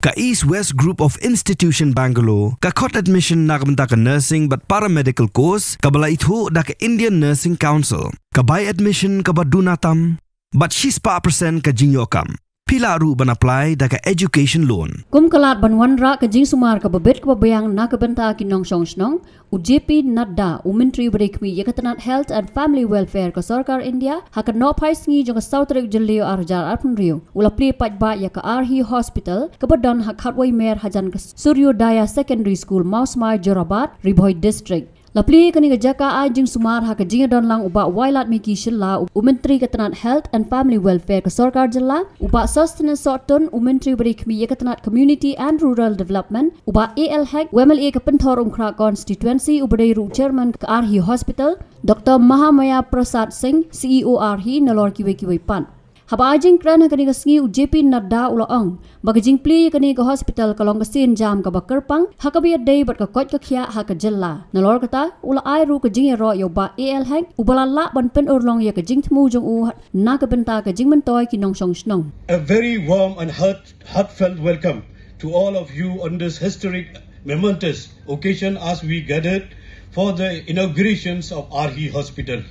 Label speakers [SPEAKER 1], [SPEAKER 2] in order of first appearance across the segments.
[SPEAKER 1] Ka East West Group of Institution Bangalore, ka khot admission nakamta ka nursing but paramedical course, ka bala ithu da ka Indian Nursing Council, ka buy admission ka badunatam, but she's pa percent ka jinyokam. Ïaroh ban apply da ka education loan.
[SPEAKER 2] Kum kalat ban wanra ka jing sumar ka babet ka babayang nakabenta kinong snong u JP Tnad u Myntri breakmi Tnad Health and Family Welfare ka Sorkar India haka no Sngi jong ka South Rig Jaleo arjar arpun rio ula Plie pajba ya ka ARHI Hospital ka badon ha khatway mer hajan ka Suryodaya Secondary School Mausmai Jorabat Ribhoi District. La Plie kani ka jaka a jing sumar ha ka jing don lang uba wailat miki shilla u Myntri Tnad Health and Family Welfare ka Sorkar Jilla uba sustenance sorton u Myntri breakmi Tnad Community and Rural Development uba ALHEC WMLA ka penthor umkhra constituency ubadairu chairman ka ARHI Hospital Dr. Mahamaya Prasad Singh CEO ARHI nalor kiwe pan. Habajing kran kani ka Sngi u JP Tnad ulaong bagajing Plie kani ka hospital kalong ka sin jam ka bakerpang hakabiat day bat ka kot ka khya ha ka jilla nalor kata ula Ïaroh ka jing ro yo ba ALHEC ubalala ban pen urlong ya ka jing tmu jong u na ka benta ka jing mentoy kinong snong.
[SPEAKER 3] A very warm and heartfelt welcome to all of you on this historic momentous occasion as we gathered for the inaugurations of ARHI Hospital.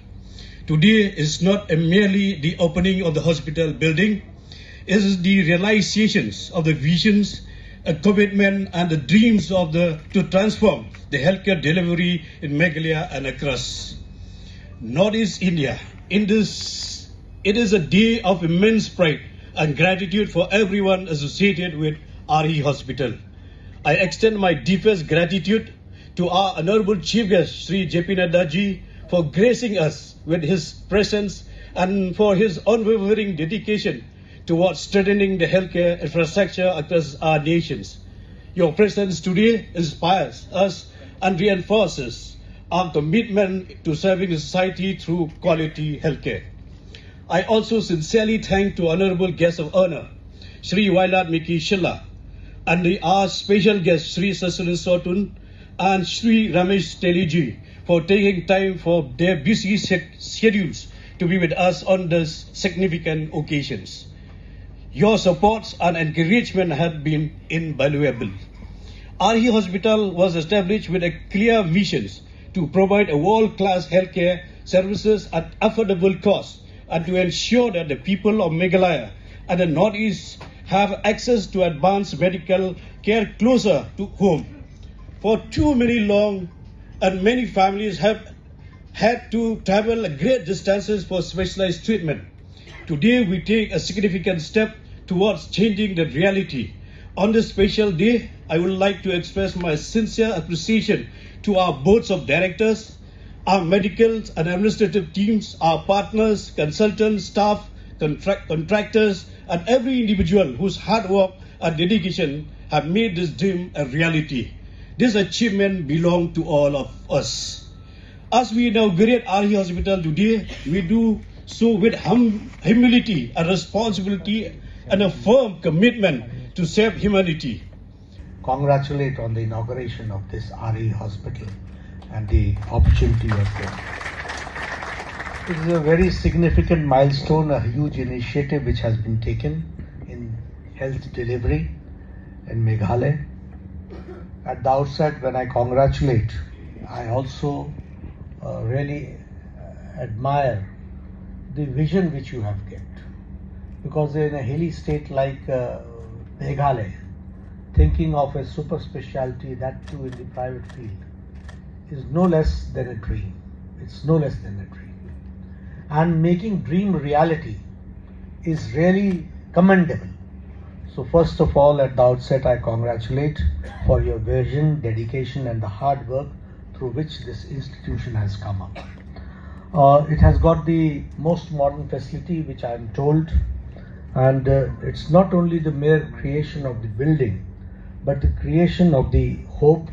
[SPEAKER 3] Today is not merely the opening of the hospital building, it is the realizations of the visions, a commitment and the dreams of to transform the healthcare delivery in Meghalaya and across Northeast India. It is a day of immense pride and gratitude for everyone associated with ARHI Hospital. I extend my deepest gratitude to our Honorable Chief Guest, Sri JP Tnad ji, for gracing us with his presence and for his unwavering dedication towards strengthening the healthcare infrastructure across our nations. Your presence today inspires us and reinforces our commitment to serving society through quality healthcare. I also sincerely thank to Honorable Guest of Honor, Sri Wailat Miki Shilla, and our special guest, Sri Sasula Sotun and Sri Ramesh Teliji, for taking time for their busy schedules to be with us on these significant occasions. Your supports and encouragement have been invaluable. ARHI Hospital was established with a clear mission to provide a world-class healthcare services at affordable cost and to ensure that the people of Meghalaya and the Northeast have access to advanced medical care closer to home. For too many long and many families have had to travel great distances for specialized treatment. Today we take a significant step towards changing the reality. On this special day, I would like to express my sincere appreciation to our boards of directors, our medical and administrative teams, our partners, consultants, staff, contractors, and every individual whose hard work and dedication have made this dream a reality. This achievement belongs to all of us. As we inaugurate ARHI Hospital today, we do so with humility and responsibility and a firm commitment to save humanity.
[SPEAKER 4] Congratulate on the inauguration of this ARHI Hospital and the opportunity of it. It is a very significant milestone, a huge initiative which has been taken in health delivery in Meghalaya. At the outset, when I congratulate, I also really admire the vision which you have kept. Because in a hilly state like Meghalaya, thinking of a super specialty, that too in the private field, is no less than a dream. It's no less than a dream. And making dream reality is really commendable. So first of all, at the outset, I congratulate for your vision, dedication and the hard work through which this institution has come up. It has got the most modern facility, which I am told, and it's not only the mere creation of the building, but the creation of the hope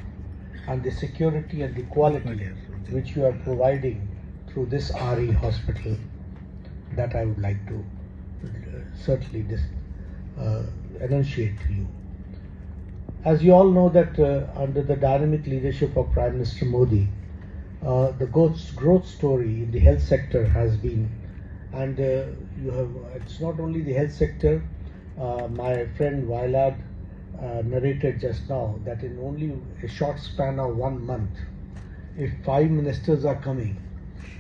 [SPEAKER 4] and the security and the quality which you are providing through this ARHI Hospital, that I would like to certainly enunciate to you. As you all know that under the dynamic leadership of Prime Minister Modi, the growth story in the health sector has been, and it's not only the health sector, my friend Wailad narrated just now, that in only a short span of 1 month, if 5 ministers are coming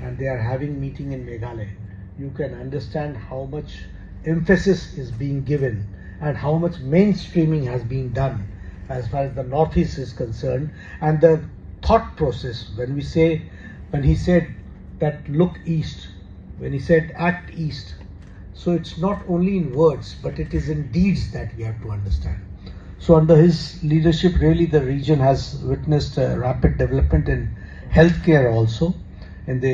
[SPEAKER 4] and they are having meeting in Meghalaya, you can understand how much emphasis is being given and how much mainstreaming has been done as far as the Northeast is concerned, and the thought process when he said that look east, when he said act east. So it's not only in words, but it is in deeds that we have to understand. So under his leadership, really the region has witnessed a rapid development in healthcare also. And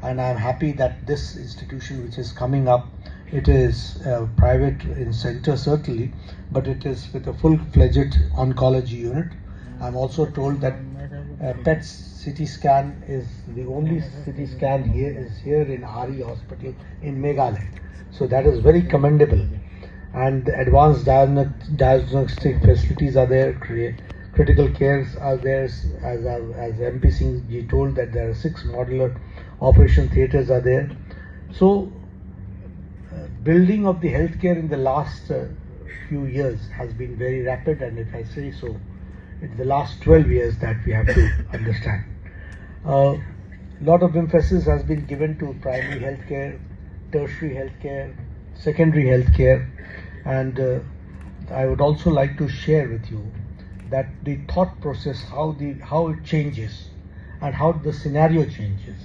[SPEAKER 4] I'm happy that this institution which is coming up, it is private in center certainly, but it is with a full-fledged oncology unit. I'm also told that PET CT scan is the only CT scan here in ARHI hospital in Meghalaya. So that is very commendable. And advanced diagnostic facilities are there, critical cares are there, as MP Sngi told that there are 6 modular operation theatres are there. So building of the healthcare in the last few years has been very rapid, and if I say so, it's the last 12 years that we have to understand. Lot of emphasis has been given to primary healthcare, tertiary healthcare, secondary healthcare, and I would also like to share with you that the thought process, how it changes and how the scenario changes.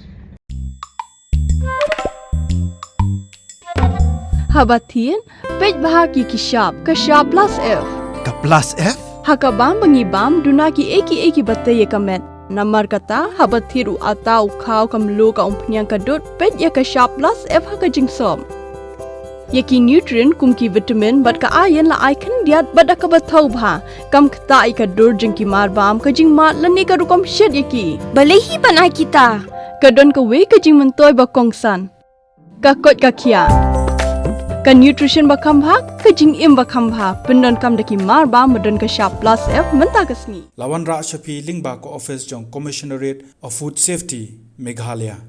[SPEAKER 5] Habatin, pej bahagi kishab plus F.
[SPEAKER 6] Ka plus F?
[SPEAKER 5] Hakabam bangibam dunaki eki bataya kamet. Namar kata habathiru atau kau kamlu ka umpnyang kadut pej ya kishab plus F haka jingsom. Yaki nutrient kumki vitamin bat ka ayan la icon diat bat ka bathau bha kam kta ikadur jingki marbam ka jingmat lani ka rukom shed yaki. Balehi banai kita. Kadon ka we ka jing mentoy ba kongsan. Ka kot ka kia. Ka nutrition ba khambha ka jing im ba khambha pendon kam daki marba madon ka sharp plus F menta ka Sngi.
[SPEAKER 6] Lawan Ra Shapi Lingba ko office jong Commissionerate of Food Safety Meghalaya.